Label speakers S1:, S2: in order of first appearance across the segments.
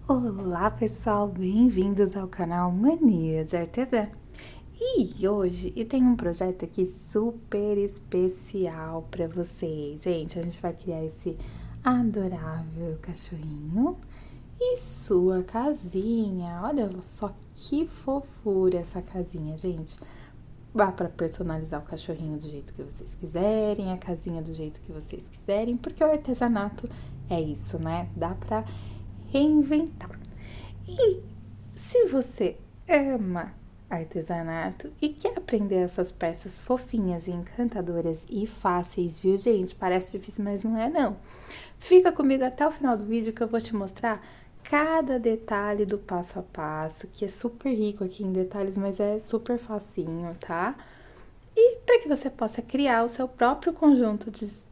S1: Olá pessoal, bem-vindos ao canal Manias de Artesã. E hoje eu tenho um projeto aqui super especial para vocês. Gente, a gente vai criar esse adorável cachorrinho e sua casinha. Olha só que fofura essa casinha, gente. Dá para personalizar o cachorrinho do jeito que vocês quiserem, a casinha do jeito que vocês quiserem, porque o artesanato é isso, né? Dá para reinventar. E se você ama artesanato e quer aprender essas peças fofinhas e encantadoras e fáceis, viu, gente? Parece difícil, mas não é não. Fica comigo até o final do vídeo que eu vou te mostrar cada detalhe do passo a passo, que é super rico aqui em detalhes, mas é super facinho, tá? E para que você possa criar o seu próprio conjunto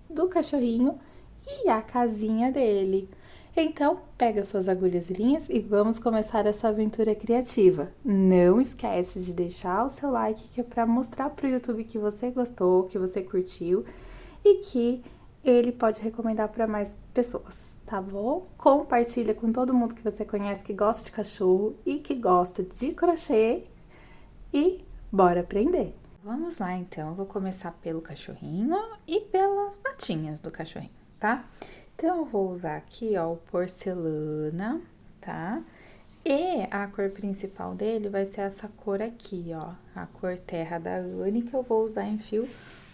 S1: do cachorrinho e a casinha dele. Então, pega suas agulhas e linhas e vamos começar essa aventura criativa. Não esquece de deixar o seu like, que é para mostrar para o YouTube que você gostou, que você curtiu e que ele pode recomendar para mais pessoas, tá bom? Compartilha com todo mundo que você conhece que gosta de cachorro e que gosta de crochê e bora aprender! Vamos lá, então. Eu vou começar pelo cachorrinho e pelas patinhas do cachorrinho, tá? Então, eu vou usar aqui, ó, o porcelana, tá? E a cor principal dele vai ser essa cor aqui, ó, a cor terra da Anne, que eu vou usar em fio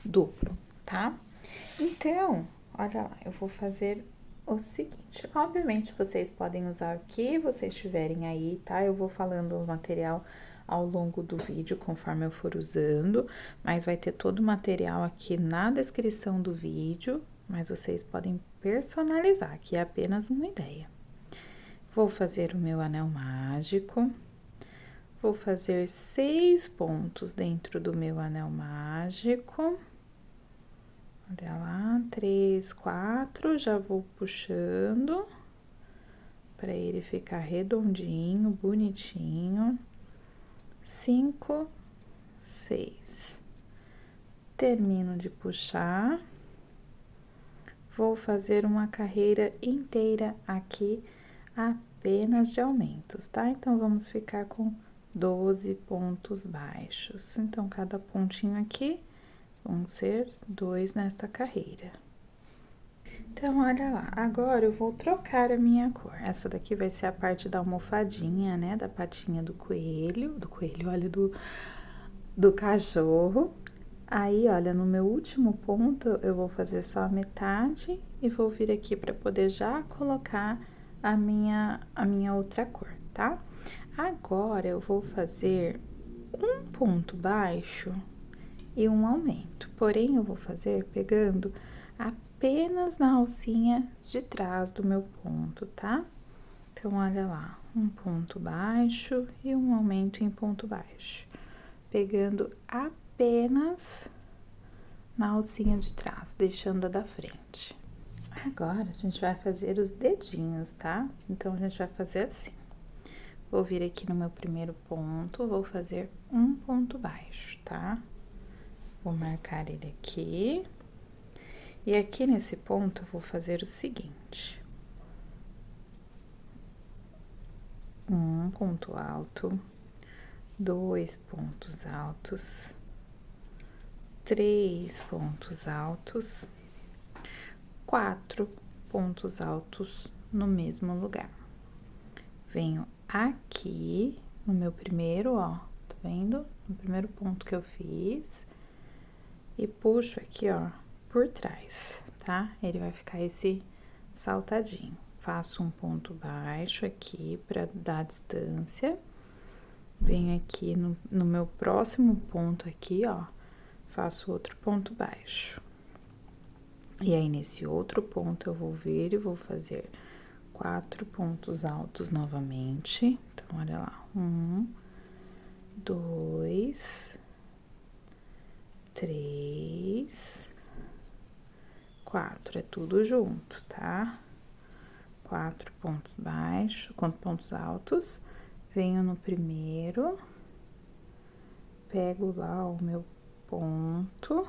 S1: duplo, tá? Então, olha lá, eu vou fazer o seguinte. Obviamente, vocês podem usar o que vocês tiverem aí, tá? Eu vou falando o material ao longo do vídeo, conforme eu for usando, mas vai ter todo o material aqui na descrição do vídeo, mas vocês podem personalizar, que é apenas uma ideia. Vou fazer o meu anel mágico, vou fazer 6 pontos dentro do meu anel mágico. Olha lá, 3, 4, já vou puxando para ele ficar redondinho, bonitinho. 5, 6. Termino de puxar. Vou fazer uma carreira inteira aqui, apenas de aumentos, tá? Então, vamos ficar com 12 pontos baixos. Então, cada pontinho aqui vão ser 2 nesta carreira. Então, olha lá, agora eu vou trocar a minha cor. Essa daqui vai ser a parte da almofadinha, né, da patinha do coelho, olha, do cachorro. Aí, olha, no meu último ponto, eu vou fazer só a metade e vou vir aqui para poder já colocar a minha outra cor, tá? Agora, eu vou fazer um ponto baixo e um aumento, porém, eu vou fazer pegando apenas na alcinha de trás do meu ponto, tá? Então, olha lá, um ponto baixo e um aumento em ponto baixo, pegando apenas na alcinha de trás, deixando a da frente. Agora, a gente vai fazer os dedinhos, tá? Então, a gente vai fazer assim. Vou vir aqui no meu primeiro ponto, vou fazer um ponto baixo, tá? Vou marcar ele aqui. E aqui nesse ponto, eu vou fazer o seguinte. Um ponto alto, 2 pontos altos, 3 pontos altos, 4 pontos altos no mesmo lugar. Venho aqui no meu primeiro, ó, tá vendo? No primeiro ponto que eu fiz, e puxo aqui, ó, por trás, tá? Ele vai ficar esse saltadinho. Faço um ponto baixo aqui pra dar distância. Venho aqui no meu próximo ponto aqui, ó, faço outro ponto baixo. E aí, nesse outro ponto, eu vou vir e vou fazer 4 pontos altos novamente. Então, olha lá, 1, 2, 3, 4, é tudo junto, tá? 4 pontos baixos, pontos altos, venho no primeiro, pego lá o meu ponto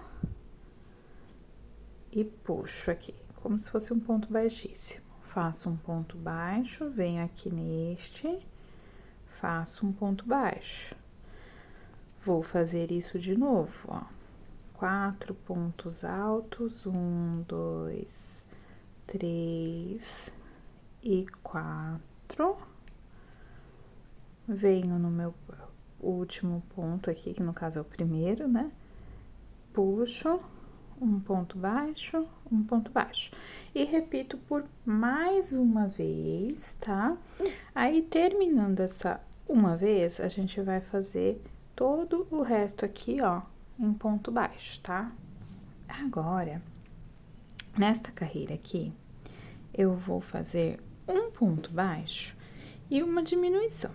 S1: e puxo aqui, como se fosse um ponto baixíssimo. faço um ponto baixo, venho aqui neste, faço um ponto baixo. Vou fazer isso de novo, ó. 4 pontos altos, 1, 2, 3 e 4. Venho no meu último ponto aqui, que no caso é o primeiro, né? Puxo um ponto baixo, um ponto baixo. E repito por mais uma vez, tá? Aí, terminando essa uma vez, a gente vai fazer todo o resto aqui, ó, em ponto baixo, tá? Agora, nesta carreira aqui, eu vou fazer um ponto baixo e uma diminuição.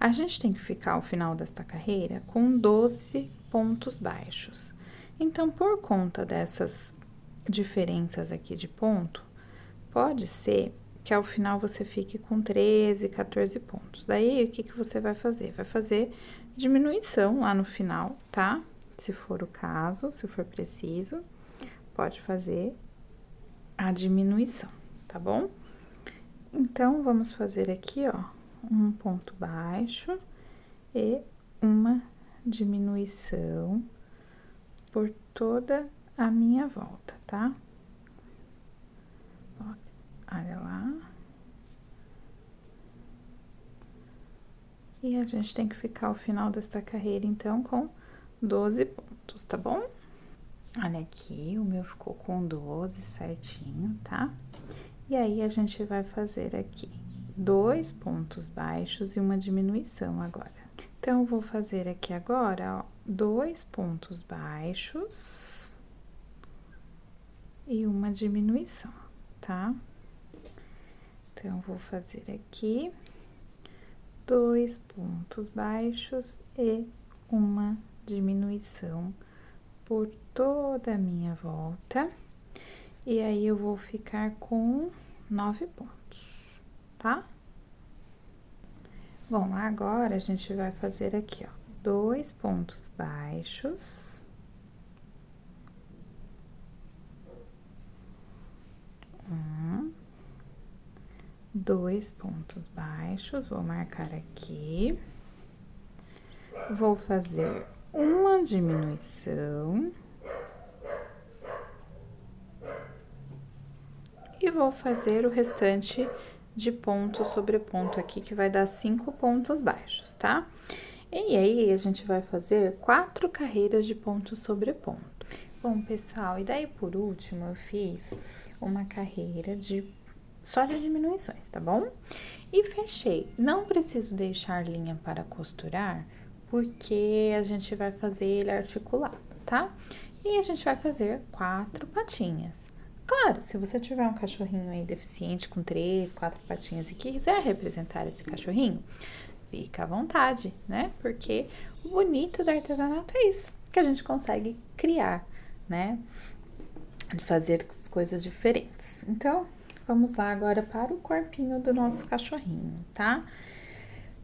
S1: A gente tem que ficar ao final desta carreira com 12 pontos baixos. Então, por conta dessas diferenças aqui de ponto, pode ser que ao final você fique com 13, 14 pontos. Daí, o que você vai fazer? Vai fazer diminuição lá no final, tá? Se for o caso, se for preciso, pode fazer a diminuição, tá bom? Então, vamos fazer aqui, ó, um ponto baixo e uma diminuição por toda a minha volta, tá? Ó, olha lá. E a gente tem que ficar ao final desta carreira, então, com 12 pontos, tá bom? Olha aqui, o meu ficou com 12 certinho, tá? E aí, a gente vai fazer aqui 2 pontos baixos e uma diminuição agora. Então, eu vou fazer aqui agora, ó, 2 pontos baixos e uma diminuição, tá? Então, vou fazer aqui 2 pontos baixos e uma diminuição por toda a minha volta. E aí, eu vou ficar com 9 pontos, tá? Bom, agora a gente vai fazer aqui, ó, 2 pontos baixos. Dois pontos baixos, vou marcar aqui. Vou fazer uma diminuição. E vou fazer o restante de ponto sobre ponto aqui, que vai dar 5 pontos baixos, tá? E aí, a gente vai fazer 4 carreiras de ponto sobre ponto. Bom, pessoal, e daí, por último, eu fiz uma carreira só de diminuições, tá bom? E fechei. Não preciso deixar linha para costurar, porque a gente vai fazer ele articulado, tá? E a gente vai fazer 4 patinhas. Claro, se você tiver um cachorrinho aí deficiente com 3, 4 patinhas e quiser representar esse cachorrinho, fica à vontade, né? Porque o bonito do artesanato é isso, que a gente consegue criar, né? De fazer coisas diferentes. Então, vamos lá agora para o corpinho do nosso cachorrinho, tá?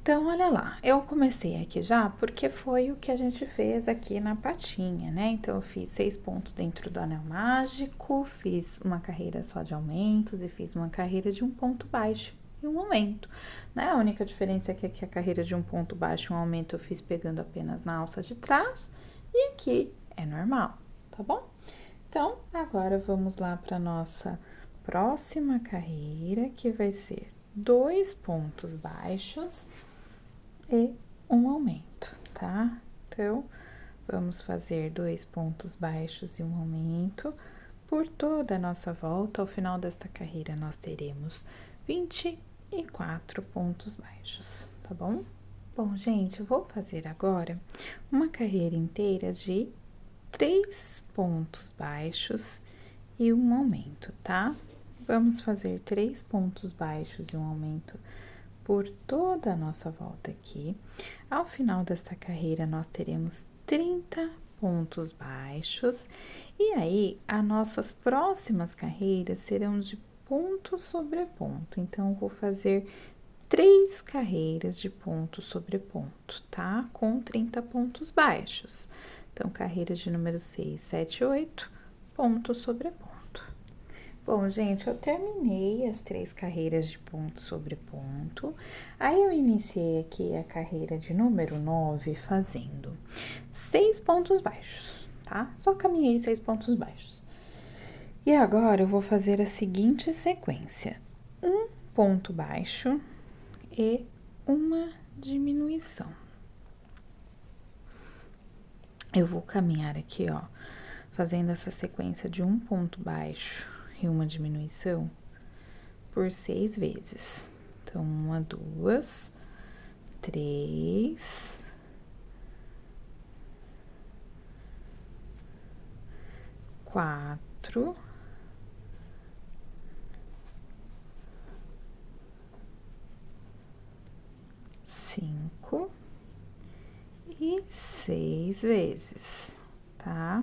S1: Então, olha lá, eu comecei aqui já porque foi o que a gente fez aqui na patinha, né? Então, eu fiz 6 pontos dentro do anel mágico, fiz uma carreira só de aumentos e fiz uma carreira de um ponto baixo e um aumento, né? A única diferença é que aqui a carreira de um ponto baixo e um aumento eu fiz pegando apenas na alça de trás e aqui é normal, tá bom? Então, agora vamos lá para nossa próxima carreira, que vai ser 2 pontos baixos e um aumento, tá? Então, vamos fazer 2 pontos baixos e um aumento por toda a nossa volta. Ao final desta carreira, nós teremos 24 pontos baixos, tá bom? Bom, gente, eu vou fazer agora uma carreira inteira de 3 pontos baixos e um aumento, tá? Vamos fazer 3 pontos baixos e um aumento por toda a nossa volta aqui. Ao final desta carreira, nós teremos 30 pontos baixos. E aí, as nossas próximas carreiras serão de ponto sobre ponto. Então, eu vou fazer 3 carreiras de ponto sobre ponto, tá? Com 30 pontos baixos. Então, carreira de número 6, 7, 8, ponto sobre ponto. Bom, gente, eu terminei as 3 carreiras de ponto sobre ponto. Aí eu iniciei aqui a carreira de número 9 fazendo 6 pontos baixos, tá? Só caminhei 6 pontos baixos. E agora eu vou fazer a seguinte sequência: um ponto baixo e uma diminuição. Eu vou caminhar aqui, ó, fazendo essa sequência de um ponto baixo e uma diminuição por 6 vezes. Então, 1, 2, 3, 4, 5 e 6 vezes, tá?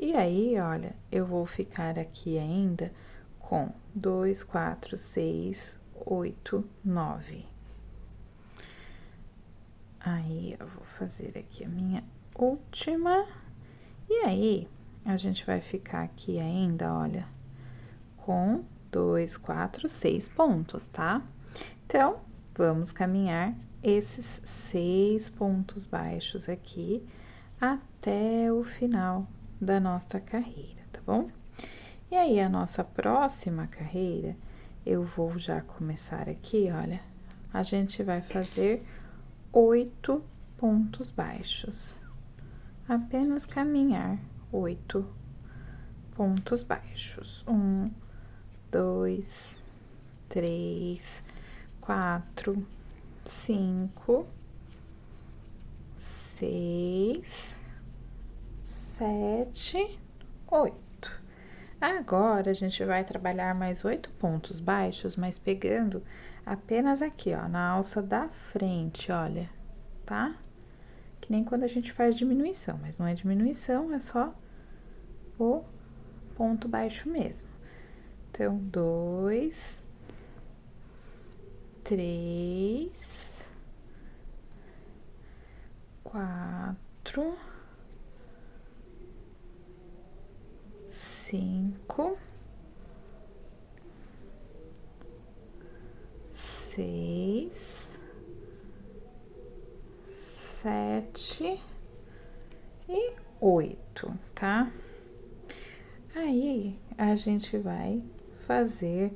S1: E aí, olha, eu vou ficar aqui ainda com 2, 4, 6, 8, 9. Aí, eu vou fazer aqui a minha última. E aí, a gente vai ficar aqui ainda, olha, com 2, 4, 6 pontos, tá? Então, vamos caminhar esses 6 pontos baixos aqui até o final da nossa carreira, tá bom? E aí, a nossa próxima carreira, eu vou já começar aqui, olha, a gente vai fazer 8 pontos baixos. Apenas caminhar 8 pontos baixos. 1, 2, 3, 4, 5, 6, 7, 8. Agora, a gente vai trabalhar mais 8 pontos baixos, mas pegando apenas aqui, ó, na alça da frente, olha, tá? Que nem quando a gente faz diminuição, mas não é diminuição, é só o ponto baixo mesmo. Então, 2, 3, 4, 5, 6, 7 e 8, tá? Aí, a gente vai fazer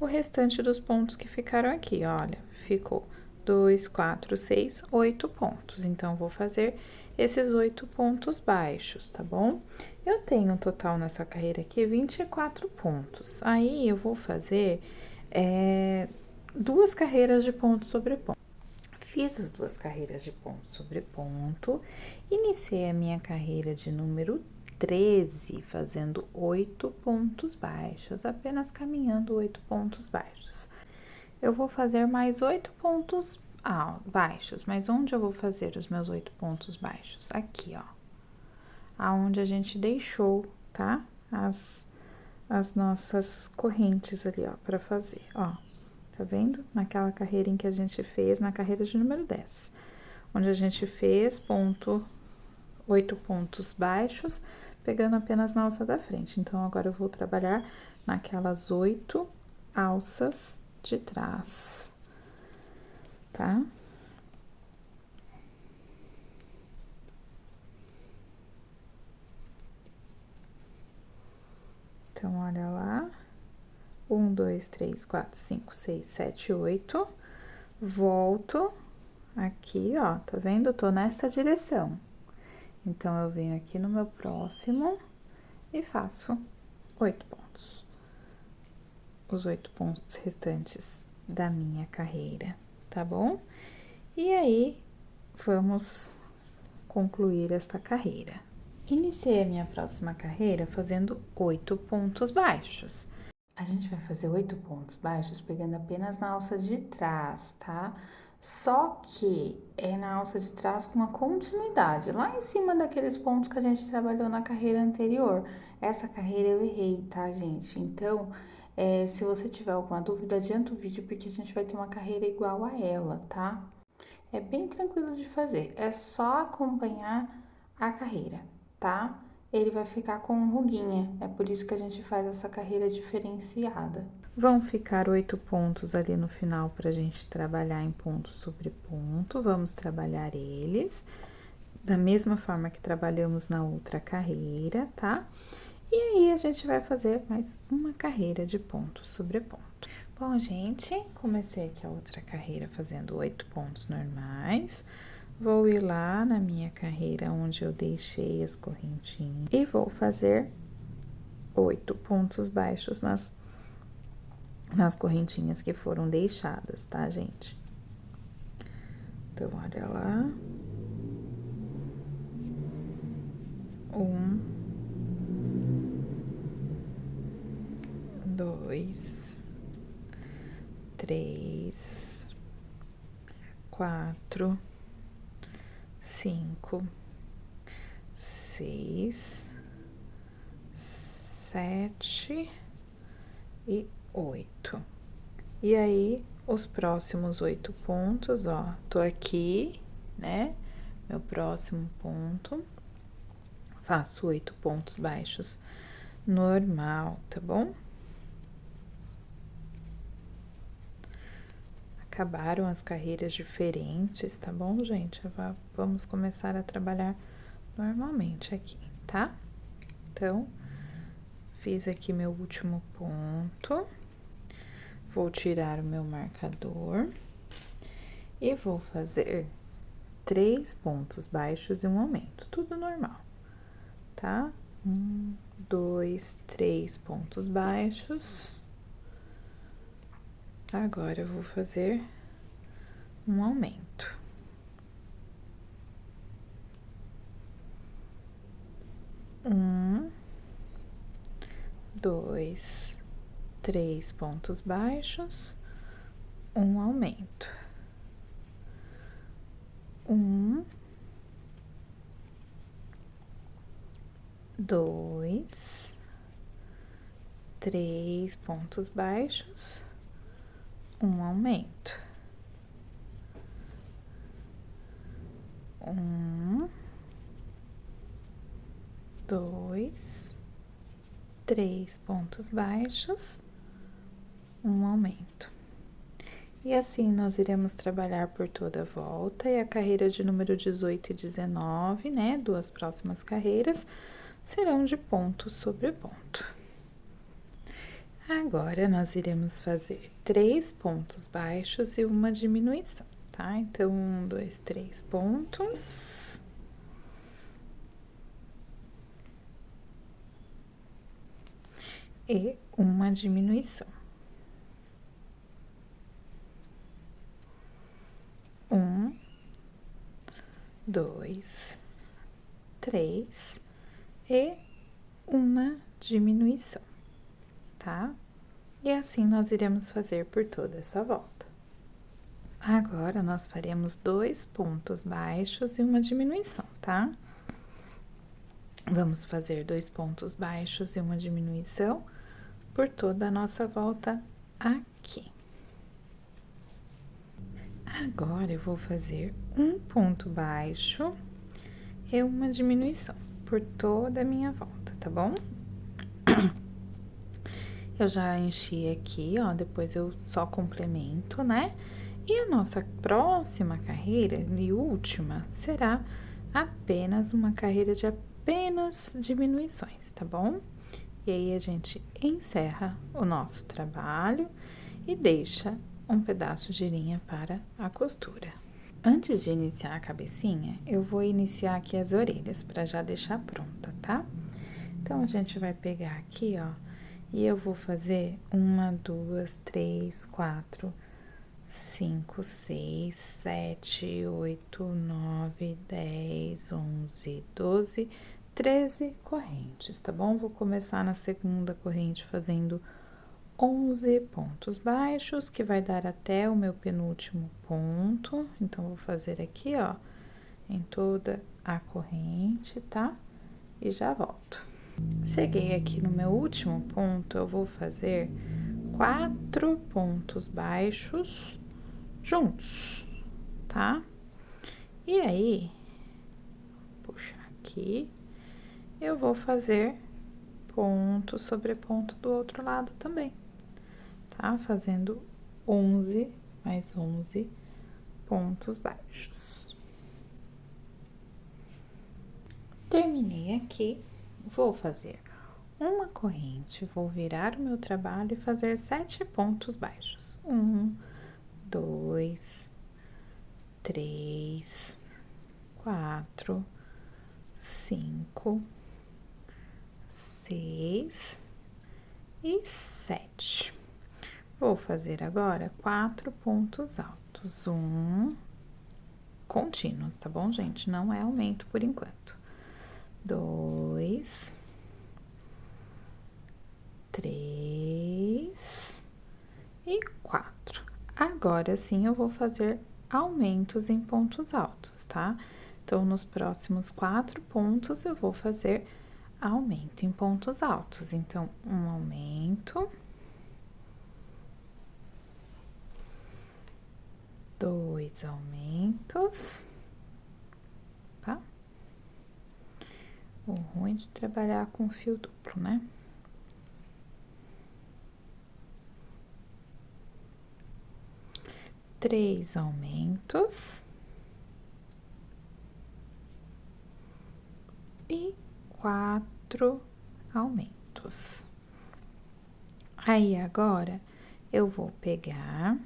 S1: o restante dos pontos que ficaram aqui, olha, ficou 2, 4, 6, 8 pontos. Então, vou fazer esses 8 pontos baixos, tá bom? Eu tenho um total nessa carreira aqui 24 pontos. Aí, eu vou fazer 2 carreiras de ponto sobre ponto. Fiz as 2 carreiras de ponto sobre ponto, iniciei a minha carreira de número 13, fazendo 8 pontos baixos, apenas caminhando 8 pontos baixos. Eu vou fazer mais 8 pontos baixos, mas onde eu vou fazer os meus 8 pontos baixos? Aqui, ó, aonde a gente deixou, tá? As nossas correntes ali, ó, pra fazer, ó. Tá vendo? Naquela carreira em que a gente fez, na carreira de número 10, onde a gente fez 8 pontos baixos, pegando apenas na alça da frente. Então, agora eu vou trabalhar naquelas 8 alças de trás, tá? Então, olha lá. 1, 2, 3, 4, 5, 6, 7, 8. Volto aqui, ó, tá vendo? Eu tô nessa direção. Então, eu venho aqui no meu próximo e faço 8 pontos. Os 8 pontos restantes da minha carreira, tá bom? E aí, vamos concluir esta carreira. Iniciei a minha próxima carreira fazendo 8 pontos baixos. A gente vai fazer 8 pontos baixos pegando apenas na alça de trás, tá? Só que é na alça de trás com uma continuidade, lá em cima daqueles pontos que a gente trabalhou na carreira anterior. Essa carreira eu errei, tá, gente? Então, se você tiver alguma dúvida, adianta o vídeo porque a gente vai ter uma carreira igual a ela, tá? É bem tranquilo de fazer, é só acompanhar a carreira, tá? ele vai ficar com ruguinha. É por isso que a gente faz essa carreira diferenciada. Vão ficar 8 pontos ali no final pra gente trabalhar em ponto sobre ponto. Vamos trabalhar eles da mesma forma que trabalhamos na outra carreira, tá? E aí, a gente vai fazer mais uma carreira de ponto sobre ponto. Bom, gente, comecei aqui a outra carreira fazendo 8 pontos normais. Vou ir lá na minha carreira onde eu deixei as correntinhas e vou fazer 8 pontos baixos nas correntinhas que foram deixadas, tá, gente? Então, olha lá. 1, 2, 3, 4, 5, 6, 7 e 8. E aí, os próximos 8 pontos, ó, tô aqui, né? Meu próximo ponto, faço 8 pontos baixos normal, tá bom? Acabaram as carreiras diferentes, tá bom, gente? Vamos começar a trabalhar normalmente aqui, tá? Então, fiz aqui meu último ponto. Vou tirar o meu marcador e vou fazer 3 pontos baixos e um aumento, tudo normal, tá? 1, 2, 3 pontos baixos. Agora, eu vou fazer um aumento. 1, 2, 3 pontos baixos, um aumento. 1, 2, 3 pontos baixos, um aumento. 1, 2, 3 pontos baixos, um aumento. E assim, nós iremos trabalhar por toda a volta, e a carreira de número 18 e 19, né, duas próximas carreiras, serão de ponto sobre ponto. Agora, nós iremos fazer 3 pontos baixos e uma diminuição, tá? Então, 1, 2, 3 pontos. E uma diminuição. 1, 2, 3 e uma diminuição, tá? E assim nós iremos fazer por toda essa volta. Agora, nós faremos 2 pontos baixos e uma diminuição, tá? Vamos fazer 2 pontos baixos e uma diminuição por toda a nossa volta aqui. Agora, eu vou fazer um ponto baixo e uma diminuição por toda a minha volta, tá bom? Eu já enchi aqui, ó, depois eu só complemento, né? E a nossa próxima carreira e última será apenas uma carreira de apenas diminuições, tá bom? E aí, a gente encerra o nosso trabalho e deixa um pedaço de linha para a costura. Antes de iniciar a cabecinha, eu vou iniciar aqui as orelhas, para já deixar pronta, tá? Então, a gente vai pegar aqui, ó, e eu vou fazer 1, 2, 3, 4, 5, 6, 7, 8, 9, 10, 11, 12, 13 correntes, tá bom? Vou começar na segunda corrente fazendo 11 pontos baixos, que vai dar até o meu penúltimo ponto. Então, vou fazer aqui, ó, em toda a corrente, tá? E já volto. Cheguei aqui no meu último ponto, eu vou fazer 4 pontos baixos juntos, tá? E aí, puxar aqui, eu vou fazer ponto sobre ponto do outro lado também, tá? Fazendo 11 mais 11 pontos baixos. Terminei aqui, vou fazer uma corrente, vou virar o meu trabalho e fazer 7 pontos baixos. 1, 2, 3, 4, 5, 6 e 7. Vou fazer agora 4 pontos altos, contínuos, tá bom, gente? Não é aumento por enquanto. 2, 3 e 4. Agora sim eu vou fazer aumentos em pontos altos, tá? Então, nos próximos 4 pontos eu vou fazer aumento em pontos altos. Então, um aumento, 2 aumentos, tá? O ruim de trabalhar com fio duplo, né? Três aumentos e 4 aumentos. Aí, agora, eu vou pegar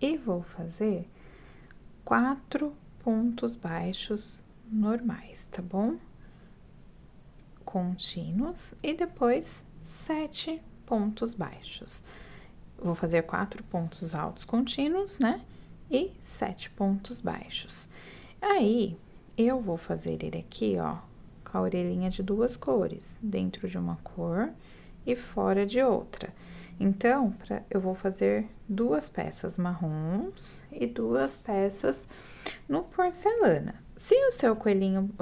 S1: e vou fazer 4 pontos baixos normais, tá bom? Contínuos e depois 7 pontos baixos. Vou fazer 4 pontos altos contínuos, né? E 7 pontos baixos. Aí, eu vou fazer ele aqui, ó, com a orelhinha de 2 cores, dentro de uma cor e fora de outra. Então, eu vou fazer 2 peças marrons e 2 peças no porcelana. Se o seu coelhinho,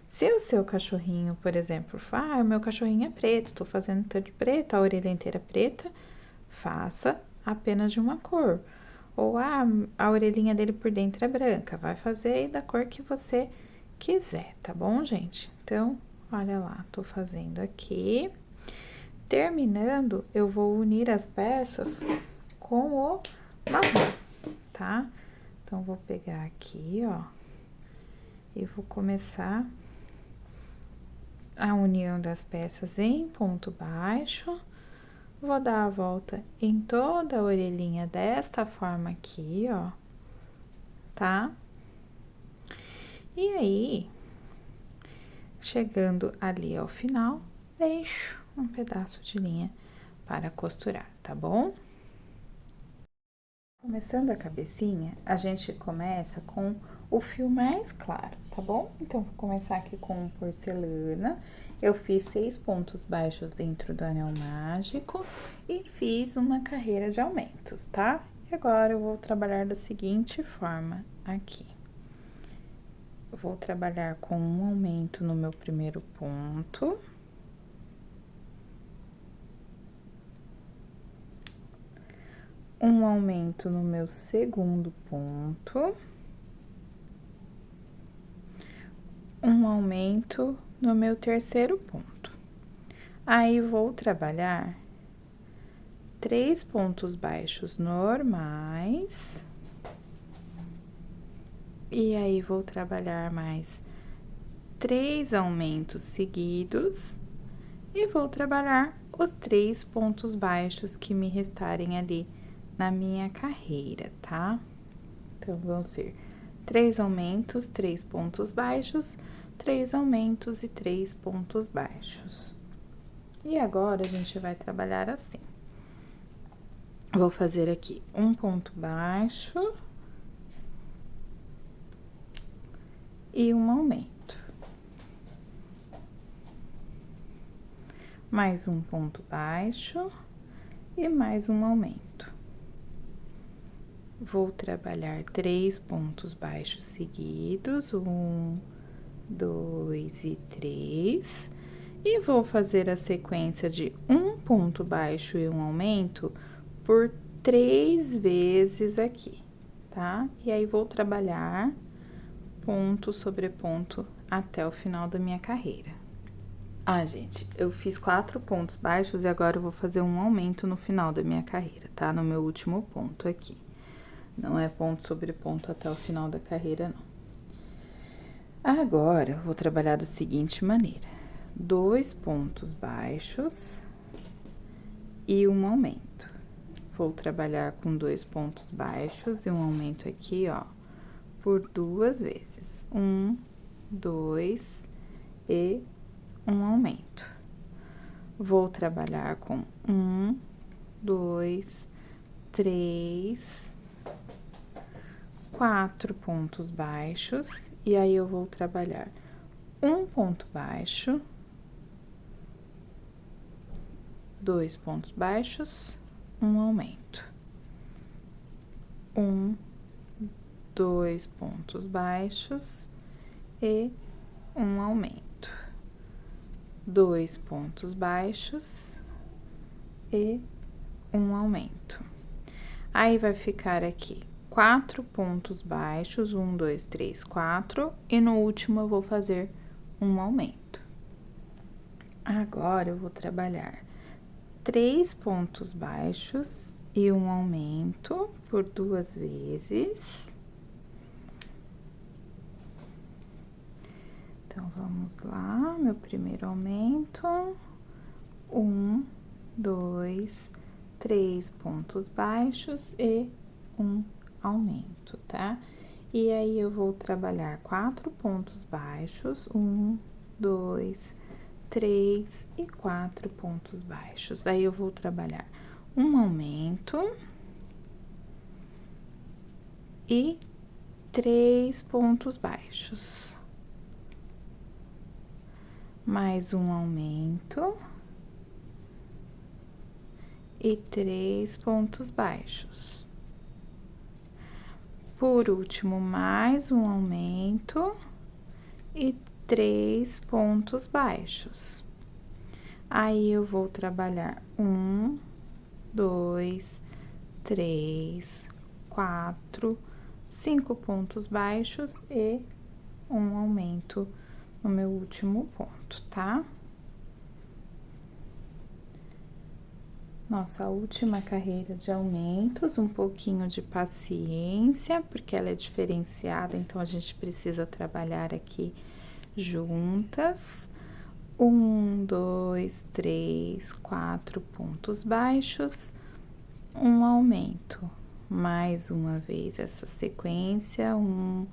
S1: se o seu cachorrinho, por exemplo, fala, o meu cachorrinho é preto, tô fazendo todo de preto, a orelha inteira preta, faça apenas de uma cor. Ou a orelhinha dele por dentro é branca, vai fazer aí da cor que você quiser, tá bom, gente? Então, olha lá, tô fazendo aqui. Terminando, eu vou unir as peças com o marrom, tá? Então, vou pegar aqui, ó, e vou começar a união das peças em ponto baixo. Vou dar a volta em toda a orelhinha desta forma aqui, ó, tá? E aí, chegando ali ao final, deixo um pedaço de linha para costurar, tá bom? Começando a cabecinha, a gente começa com o fio mais claro, tá bom? Então, vou começar aqui com porcelana. Eu fiz 6 pontos baixos dentro do anel mágico e fiz uma carreira de aumentos, tá? E agora, eu vou trabalhar da seguinte forma aqui. Eu vou trabalhar com um aumento no meu primeiro ponto. Um aumento no meu segundo ponto. Um aumento no meu terceiro ponto. Aí, vou trabalhar 3 pontos baixos normais. E aí, vou trabalhar mais 3 aumentos seguidos. E vou trabalhar os 3 pontos baixos que me restarem ali na minha carreira, tá? Então, vão ser 3 aumentos, 3 pontos baixos, 3 aumentos e 3 pontos baixos. E agora, a gente vai trabalhar assim. Vou fazer aqui um ponto baixo e um aumento. Mais um ponto baixo e mais um aumento. Vou trabalhar 3 pontos baixos seguidos, 1, 2 e 3. E vou fazer a sequência de um ponto baixo e um aumento por 3 vezes aqui, tá? E aí, vou trabalhar ponto sobre ponto até o final da minha carreira. Ah, gente, eu fiz 4 pontos baixos e agora eu vou fazer um aumento no final da minha carreira, tá? No meu último ponto aqui. Não é ponto sobre ponto até o final da carreira, não. Agora, eu vou trabalhar da seguinte maneira: 2 pontos baixos e um aumento. Vou trabalhar com 2 pontos baixos e um aumento aqui, ó, por 2 vezes. 1, 2 e um aumento. Vou trabalhar com 1, 2, 3, 4 pontos baixos, e aí eu vou trabalhar um ponto baixo, 2 pontos baixos, um aumento. 1, 2 pontos baixos e um aumento. 2 pontos baixos e um aumento. Aí, vai ficar aqui 4 pontos baixos, 1, 2, 3, 4, e no último eu vou fazer um aumento. Agora, eu vou trabalhar 3 pontos baixos e um aumento por 2 vezes. Então, vamos lá, meu primeiro aumento, 1, 2, 3 pontos baixos e um aumento, tá? E aí, eu vou trabalhar 4 pontos baixos, 1, 2, 3 e 4 pontos baixos. Aí, eu vou trabalhar um aumento e 3 pontos baixos. Mais um aumento e 3 pontos baixos. Por último, mais um aumento e 3 pontos baixos. Aí, eu vou trabalhar 1, 2, 3, 4, 5 pontos baixos e um aumento no meu último ponto, tá? Nossa última carreira de aumentos, um pouquinho de paciência, porque ela é diferenciada, então a gente precisa trabalhar aqui juntas. 1, 2, 3, 4 pontos baixos, um aumento. Mais uma vez essa sequência: 1,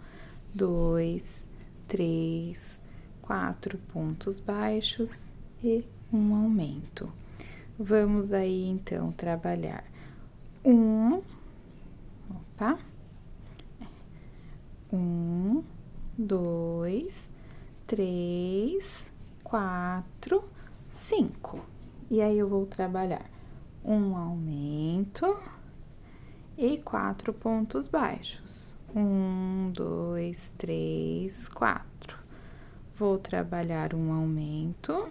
S1: 2, 3, 4 pontos baixos e um aumento. Vamos aí, então, trabalhar 1, 2, 3, 4, 5. E aí, eu vou trabalhar um aumento e 4 pontos baixos. 1, 2, 3, 4. Vou trabalhar um aumento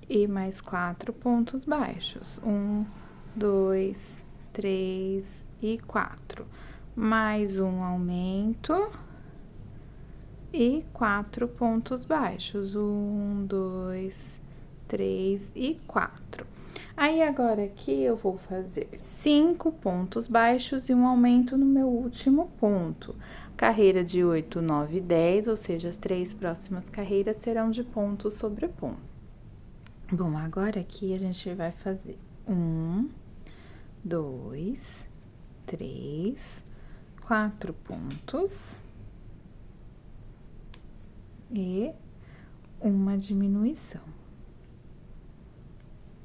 S1: e mais 4 pontos baixos. 1, 2, 3 e 4. Mais um aumento e 4 pontos baixos. 1, 2, 3 e 4. Aí, agora aqui eu vou fazer 5 pontos baixos e um aumento no meu último ponto. Carreira de 8, 9 e 10, ou seja, as 3 próximas carreiras serão de ponto sobre ponto. Bom, agora aqui a gente vai fazer 1, 2, 3, 4 pontos e uma diminuição.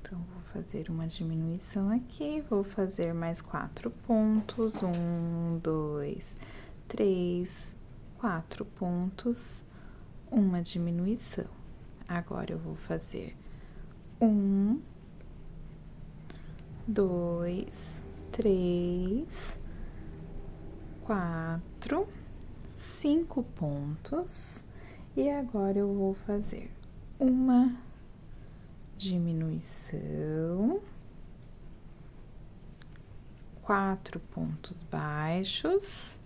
S1: Então, vou fazer uma diminuição aqui, vou fazer mais 4 pontos, 1, 2, 3, 4 pontos, uma diminuição. Agora, eu vou fazer 1, 2, 3, 4, 5 pontos, e agora eu vou fazer uma diminuição, 4 pontos baixos,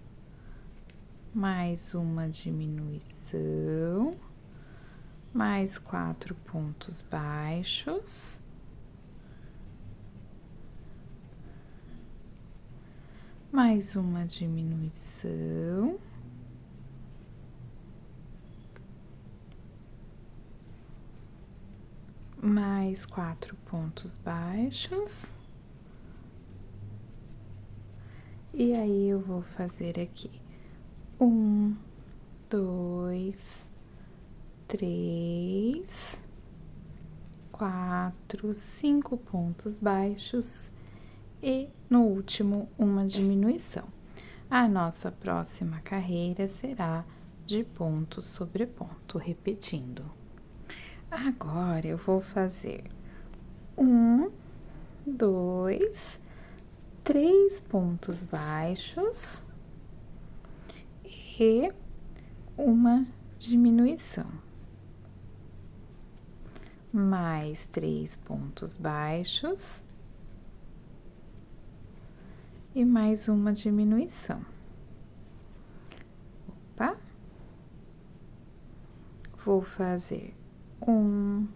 S1: mais uma diminuição, mais 4 pontos baixos, mais uma diminuição, mais 4 pontos baixos, e aí eu vou fazer aqui 1, 2, 3, 4, 5 pontos baixos e no último uma diminuição. A nossa próxima carreira será de ponto sobre ponto, repetindo. Agora eu vou fazer 1, 2, 3 pontos baixos e uma diminuição, mais 3 pontos baixos e mais uma diminuição. Opa! Vou fazer 1,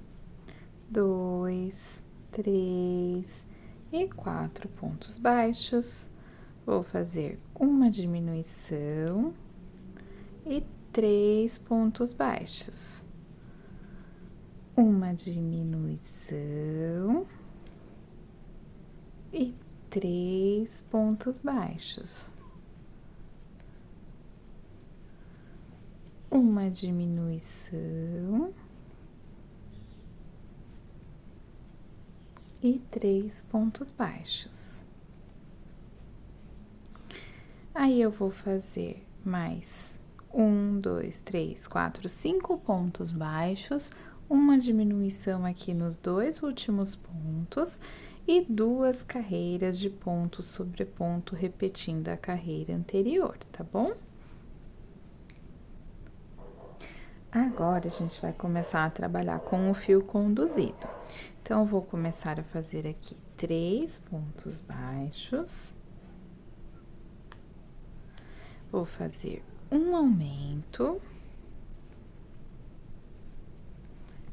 S1: 2, 3 e 4 pontos baixos. Vou fazer uma diminuição e 3 pontos baixos. Uma diminuição e 3 pontos baixos. Uma diminuição e 3 pontos baixos. Aí eu vou fazer mais 1, 2, 3, 4, 5 pontos baixos, uma diminuição aqui nos 2 últimos pontos e 2 carreiras de ponto sobre ponto, repetindo a carreira anterior, tá bom? Agora, a gente vai começar a trabalhar com o fio conduzido. Então, eu vou começar a fazer aqui 3 pontos baixos. Vou fazer um aumento.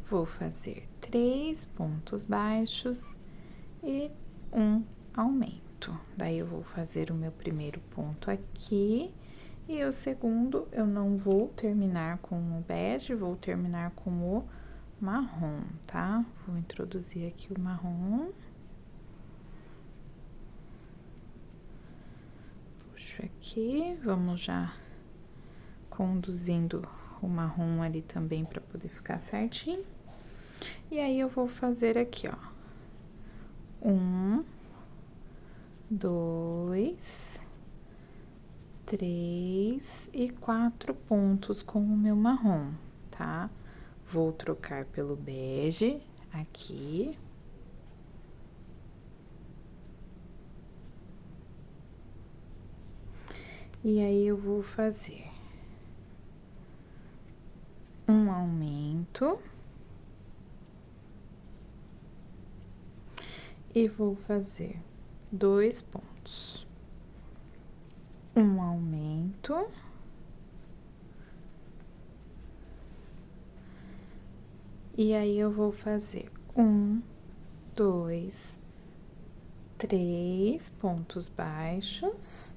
S1: Vou fazer 3 pontos baixos e um aumento. Daí, eu vou fazer o meu primeiro ponto aqui. E o segundo, eu não vou terminar com o bege, vou terminar com o marrom, tá? Vou introduzir aqui o marrom. Puxo aqui, vamos já conduzindo o marrom ali também para poder ficar certinho. E aí, eu vou fazer aqui, ó. 1, 2, 3 e 4 pontos com o meu marrom, tá? Vou trocar pelo bege aqui. E aí, eu vou fazer um aumento. E vou fazer 2 pontos. Um aumento. E aí, eu vou fazer 1, 2, 3 pontos baixos.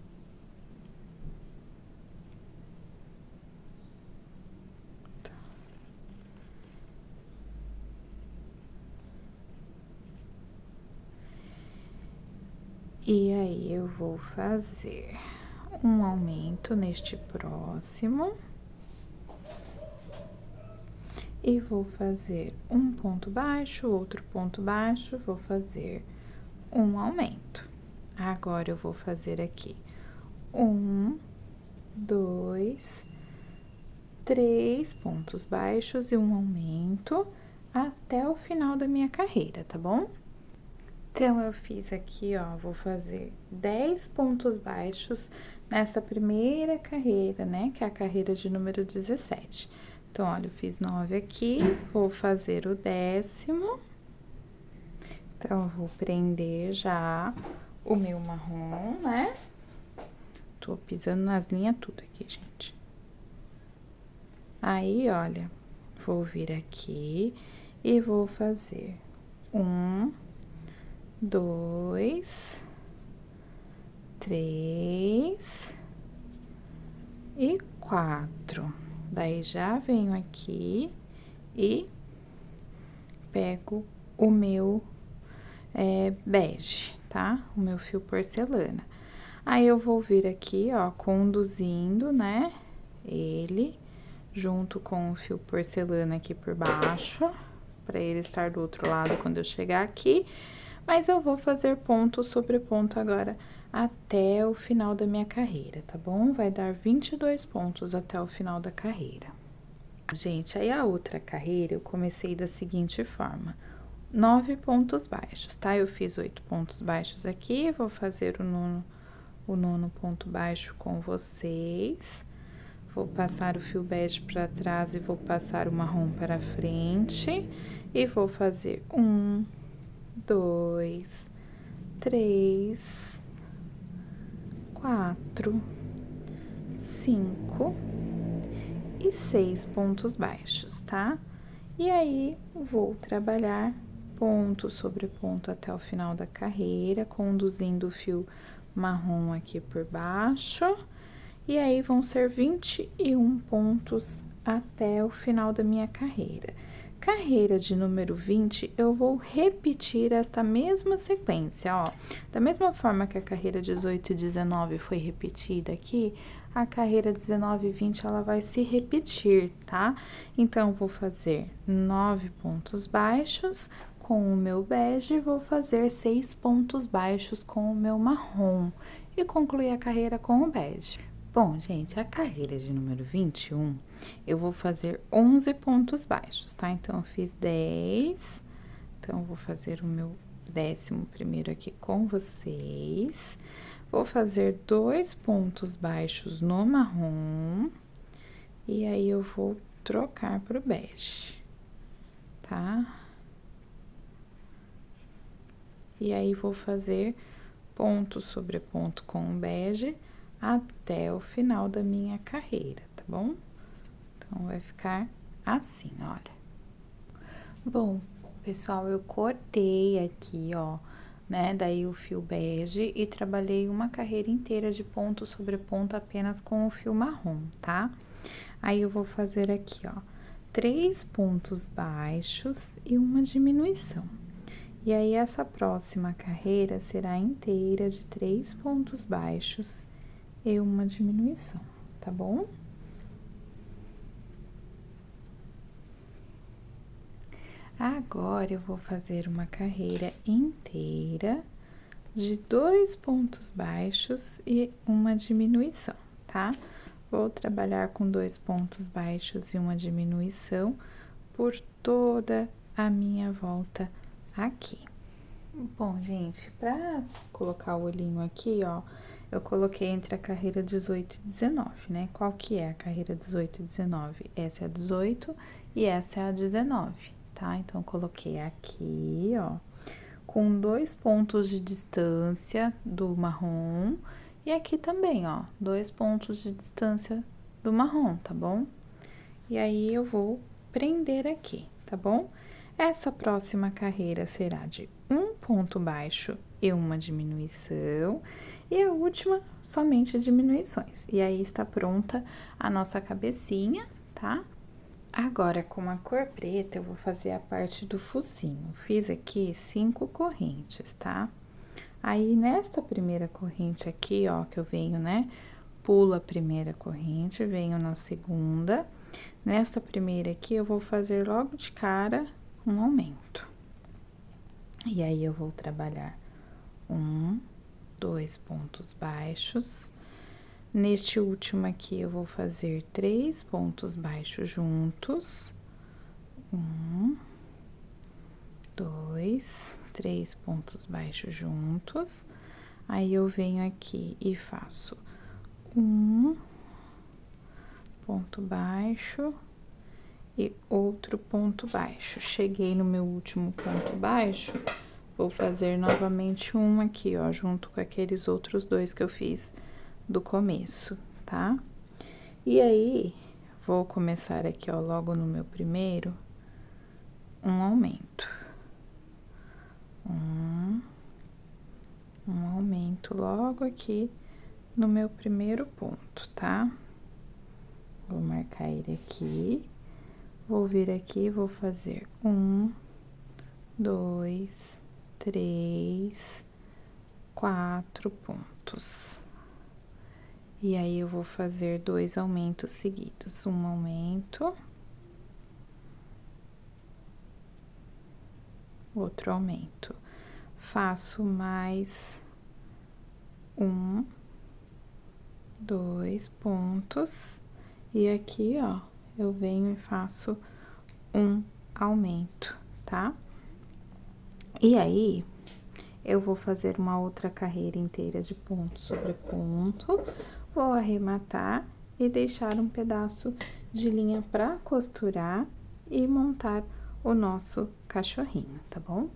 S1: E aí, eu vou fazer um aumento neste próximo. E vou fazer um ponto baixo, outro ponto baixo, vou fazer um aumento. Agora, eu vou fazer aqui 1, 2, 3 pontos baixos e um aumento até o final da minha carreira, tá bom? Então, eu fiz aqui, ó, vou fazer 10 pontos baixos nessa primeira carreira, né? Que é a carreira de número 17. Então, olha, eu fiz 9 aqui, vou fazer o 10º. Então, eu vou prender já o meu marrom, né? Tô pisando nas linhas tudo aqui, gente. Aí, olha, vou vir aqui e vou fazer 1, 2, 3 e 4. Daí, já venho aqui e pego o meu bege, tá? O meu fio porcelana. Aí, eu vou vir aqui, ó, conduzindo, né, ele junto com o fio porcelana aqui por baixo, pra ele estar do outro lado quando eu chegar aqui. Mas eu vou fazer ponto sobre ponto agora até o final da minha carreira, tá bom? Vai dar 22 pontos até o final da carreira. Gente, aí a outra carreira eu comecei da seguinte forma: 9 pontos baixos, tá? Eu fiz 8 pontos baixos aqui, vou fazer o nono ponto baixo com vocês. Vou passar o fio bege para trás e vou passar o marrom para frente. E vou fazer 1, 2, 3, 4, 5 e 6 pontos baixos, tá? E aí, vou trabalhar ponto sobre ponto até o final da carreira, conduzindo o fio marrom aqui por baixo. E aí, vão ser 21 pontos até o final da minha carreira. Carreira de número 20, eu vou repetir esta mesma sequência, ó. Da mesma forma que a carreira 18 e 19 foi repetida aqui, a carreira 19 e 20, ela vai se repetir, tá? Então, vou fazer 9 pontos baixos com o meu bege, vou fazer 6 pontos baixos com o meu marrom e concluir a carreira com o bege. Bom, gente, a carreira de número 21, eu vou fazer 11 pontos baixos, tá? Então, eu fiz 10, então, eu vou fazer o meu 11º aqui com vocês. Vou fazer 2 pontos baixos no marrom, e aí, eu vou trocar pro bege, tá? E aí, vou fazer ponto sobre ponto com o bege até o final da minha carreira, tá bom? Então, vai ficar assim, olha. Bom, pessoal, eu cortei aqui, ó, né, daí o fio bege e trabalhei uma carreira inteira de ponto sobre ponto apenas com o fio marrom, tá? Aí, eu vou fazer aqui, ó, 3 pontos baixos e uma diminuição. E aí, essa próxima carreira será inteira de 3 pontos baixos e uma diminuição, tá bom? Agora, eu vou fazer uma carreira inteira de 2 pontos baixos e uma diminuição, tá? Vou trabalhar com 2 pontos baixos e uma diminuição por toda a minha volta aqui. Bom, gente, pra colocar o olhinho aqui, ó, eu coloquei entre a carreira 18 e 19, né? Qual que é a carreira 18 e 19? Essa é a 18 e essa é a 19, tá? Então, coloquei aqui, ó, com 2 pontos de distância do marrom e aqui também, ó, 2 pontos de distância do marrom, tá bom? E aí, eu vou prender aqui, tá bom? Essa próxima carreira será de 1 ponto baixo e uma diminuição, e a última, somente diminuições. E aí, está pronta a nossa cabecinha, tá? Agora, com a cor preta, eu vou fazer a parte do focinho. Fiz aqui 5 correntes, tá? Aí, nesta primeira corrente aqui, ó, que eu venho, né, pulo a primeira corrente, venho na segunda. Nesta primeira aqui, eu vou fazer logo de cara um aumento. E aí, eu vou trabalhar 1, 2 pontos baixos. Neste último aqui, eu vou fazer 3 pontos baixos juntos. 1, 2, 3 pontos baixos juntos. Aí, eu venho aqui e faço 1 ponto baixo e outro ponto baixo. Cheguei no meu último ponto baixo, vou fazer novamente um aqui, ó, junto com aqueles outros 2 que eu fiz do começo, tá? E aí, Vou começar aqui, ó, logo no meu primeiro, um aumento. Um aumento logo aqui no meu primeiro ponto, tá? Vou marcar ele aqui, vou vir aqui, vou fazer 1, 2, 3, 4 pontos. E aí, eu vou fazer 2 aumentos seguidos, um aumento, outro aumento. Faço mais 1, 2 pontos, e aqui, ó, eu venho e faço um aumento, tá? E aí, eu vou fazer uma outra carreira inteira de ponto sobre ponto, vou arrematar e deixar um pedaço de linha pra costurar e montar o nosso cachorrinho, tá bom?